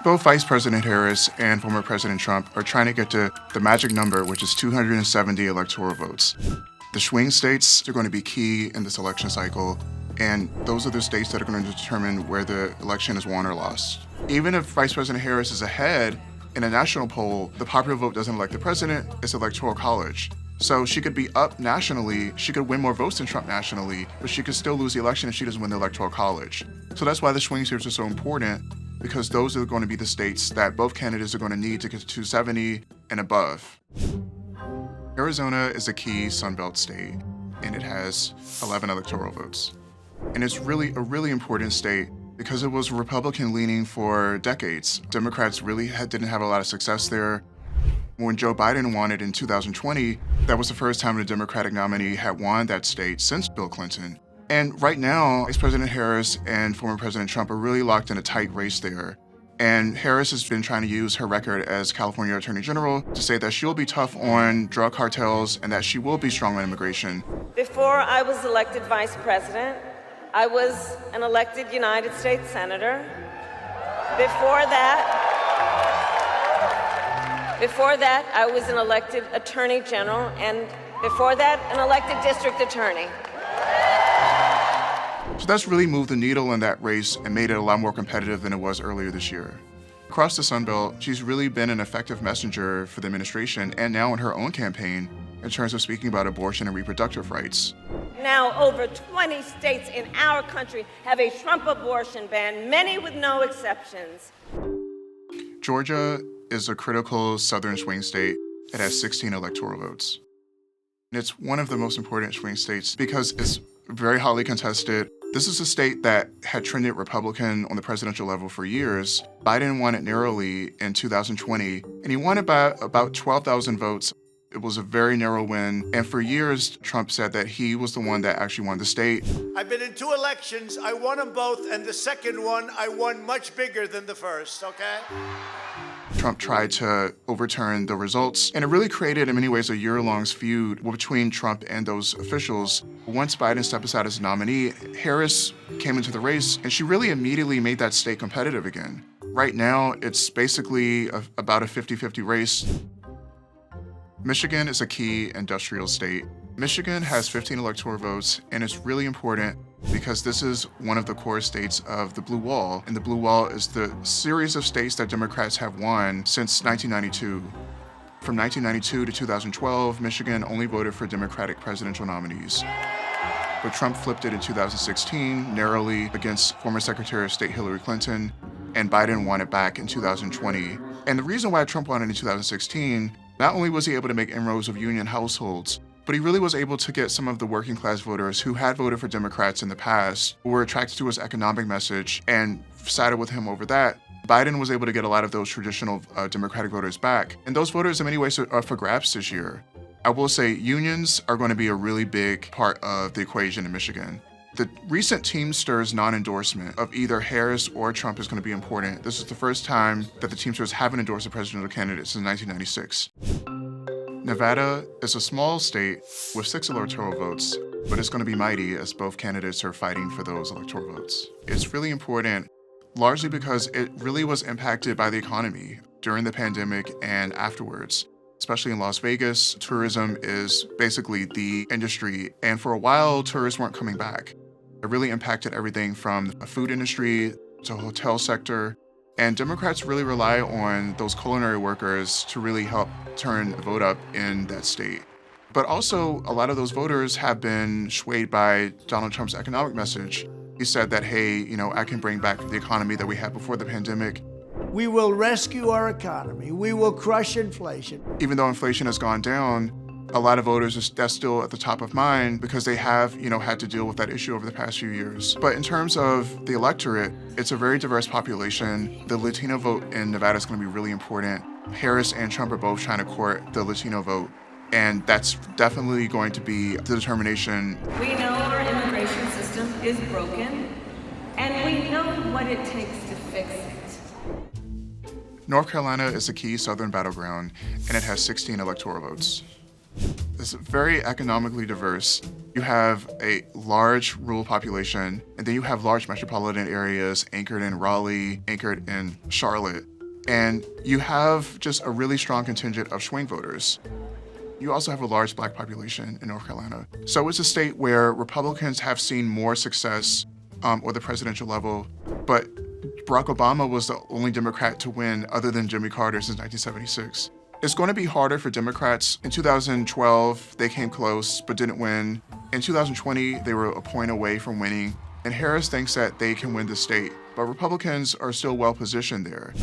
Both Vice President Harris and former President Trump are trying to get to the magic number, which is 270 electoral votes. The swing states are going to be key in this election cycle, and those are the states that are going to determine where the election is won or lost. Even if Vice President Harris is ahead in a national poll, the popular vote doesn't elect the president, it's electoral college. So she could be up nationally, she could win more votes than Trump nationally, but she could still lose the election if she doesn't win the electoral college. So that's why the swing states are so important, because those are going to be the states that both candidates are going to need to get to 270 and above. Arizona is a key Sun Belt state, and it has 11 electoral votes. And it's really a really important state because it was Republican leaning for decades. Democrats really didn't have a lot of success there. When Joe Biden won it in 2020, that was the first time a Democratic nominee had won that state since Bill Clinton. And right now, Vice President Harris and former President Trump are really locked in a tight race there. And Harris has been trying to use her record as California Attorney General to say that she'll be tough on drug cartels and that she will be strong on immigration. Before I was elected vice president, I was an elected United States Senator. Before that, I was an elected Attorney General, and before that, an elected District Attorney. So that's really moved the needle in that race and made it a lot more competitive than it was earlier this year. Across the Sun Belt, she's really been an effective messenger for the administration and now in her own campaign in terms of speaking about abortion and reproductive rights. Now, over 20 states in our country have a Trump abortion ban, many with no exceptions. Georgia is a critical southern swing state. It has 16 electoral votes. And it's one of the most important swing states because it's very hotly contested. This is a state that had trended Republican on the presidential level for years. Biden won it narrowly in 2020, and he won it by about 12,000 votes. It was a very narrow win, and for years, Trump said that he was the one that actually won the state. I've been in 2 elections, I won them both, and the second one, I won much bigger than the first, okay? Trump tried to overturn the results, and it really created, in many ways, a year-long feud between Trump and those officials. Once Biden stepped aside as nominee, Harris came into the race, and she really immediately made that state competitive again. Right now, it's basically about a 50-50 race. Michigan is a key industrial state. Michigan has 15 electoral votes, and it's really important because this is one of the core states of the Blue Wall, and the Blue Wall is the series of states that Democrats have won since 1992. From 1992 to 2012, Michigan only voted for Democratic presidential nominees. But Trump flipped it in 2016, narrowly against former Secretary of State Hillary Clinton, and Biden won it back in 2020. And the reason why Trump won it in 2016, not only was he able to make inroads of union households, but he really was able to get some of the working class voters who had voted for Democrats in the past, who were attracted to his economic message and sided with him over that. Biden was able to get a lot of those traditional Democratic voters back. And those voters in many ways are for grabs this year. I will say unions are going to be a really big part of the equation in Michigan. The recent Teamsters non-endorsement of either Harris or Trump is going to be important. This is the first time that the Teamsters haven't endorsed a presidential candidate since 1996. Nevada is a small state with 6 electoral votes, but it's going to be mighty as both candidates are fighting for those electoral votes. It's really important, largely because it really was impacted by the economy during the pandemic and afterwards. Especially in Las Vegas, tourism is basically the industry, and for a while, tourists weren't coming back. It really impacted everything from the food industry to the hotel sector, and Democrats really rely on those culinary workers to really help turn the vote up in that state. But also, a lot of those voters have been swayed by Donald Trump's economic message. He said that, hey, I can bring back the economy that we had before the pandemic. We will rescue our economy. We will crush inflation. Even though inflation has gone down, a lot of voters, that's still at the top of mind because they have, had to deal with that issue over the past few years. But in terms of the electorate, it's a very diverse population. The Latino vote in Nevada is going to be really important. Harris and Trump are both trying to court the Latino vote, and that's definitely going to be the determination. We know our immigration system is broken, and we know what it takes to fix it. North Carolina is a key southern battleground, and it has 16 electoral votes. It's very economically diverse. You have a large rural population, and then you have large metropolitan areas anchored in Raleigh, anchored in Charlotte. And you have just a really strong contingent of swing voters. You also have a large black population in North Carolina. So it's a state where Republicans have seen more success on the presidential level, but Barack Obama was the only Democrat to win other than Jimmy Carter since 1976. It's going to be harder for Democrats. In 2012, they came close but didn't win. In 2020, they were a point away from winning. And Harris thinks that they can win the state, but Republicans are still well positioned there.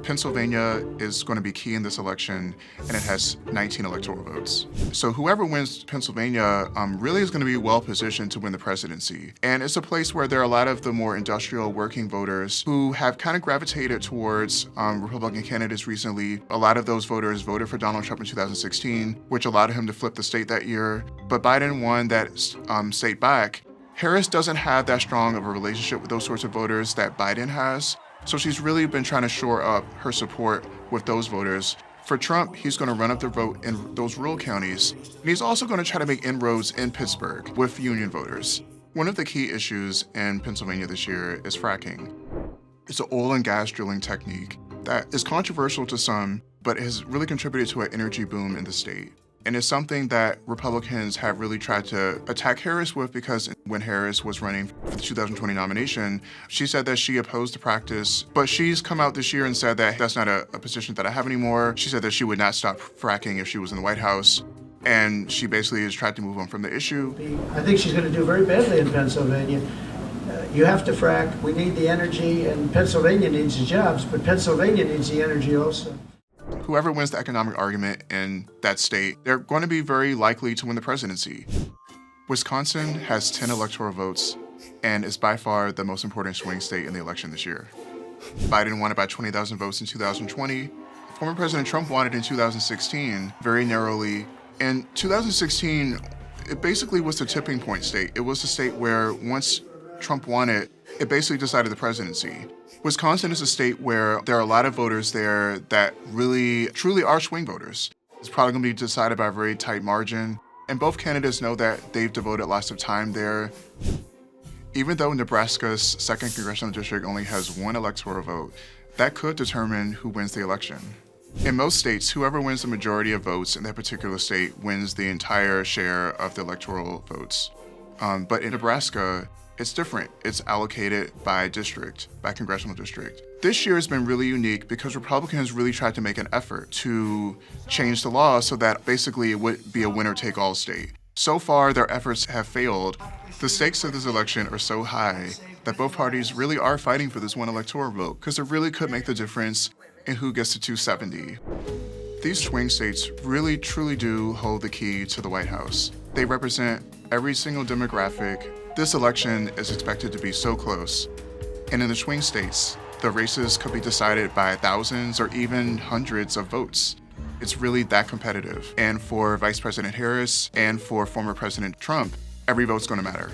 Pennsylvania is going to be key in this election, and it has 19 electoral votes. So whoever wins Pennsylvania really is going to be well positioned to win the presidency. And it's a place where there are a lot of the more industrial working voters who have kind of gravitated towards Republican candidates recently. A lot of those voters voted for Donald Trump in 2016, which allowed him to flip the state that year. But Biden won that state back. Harris doesn't have that strong of a relationship with those sorts of voters that Biden has. So she's really been trying to shore up her support with those voters. For Trump, he's going to run up the vote in those rural counties. And he's also going to try to make inroads in Pittsburgh with union voters. One of the key issues in Pennsylvania this year is fracking. It's an oil and gas drilling technique that is controversial to some, but has really contributed to an energy boom in the state. And it's something that Republicans have really tried to attack Harris with, because when Harris was running for the 2020 nomination, she said that she opposed the practice, but she's come out this year and said that that's not a position that I have anymore. She said that she would not stop fracking if she was in the White House, and she basically has tried to move on from the issue. I think she's going to do very badly in Pennsylvania. You have to frack. We need the energy, and Pennsylvania needs the jobs, but Pennsylvania needs the energy also. Whoever wins the economic argument in that state, they're going to be very likely to win the presidency. Wisconsin has 10 electoral votes and is by far the most important swing state in the election this year. Biden won it by 20,000 votes in 2020. Former President Trump won it in 2016, very narrowly. In 2016, it basically was the tipping point state. It was the state where once Trump won it, it basically decided the presidency. Wisconsin is a state where there are a lot of voters there that really, truly are swing voters. It's probably going to be decided by a very tight margin. And both candidates know that they've devoted lots of time there. Even though Nebraska's 2nd congressional district only has 1 electoral vote, that could determine who wins the election. In most states, whoever wins the majority of votes in that particular state wins the entire share of the electoral votes. But in Nebraska, it's different. It's allocated by district, by congressional district. This year has been really unique because Republicans really tried to make an effort to change the law so that basically it would be a winner-take-all state. So far, their efforts have failed. The stakes of this election are so high that both parties really are fighting for this 1 electoral vote, because it really could make the difference in who gets to 270. These swing states really, truly do hold the key to the White House. They represent every single demographic. This election is expected to be so close. And in the swing states, the races could be decided by thousands or even hundreds of votes. It's really that competitive. And for Vice President Harris and for former President Trump, every vote's going to matter.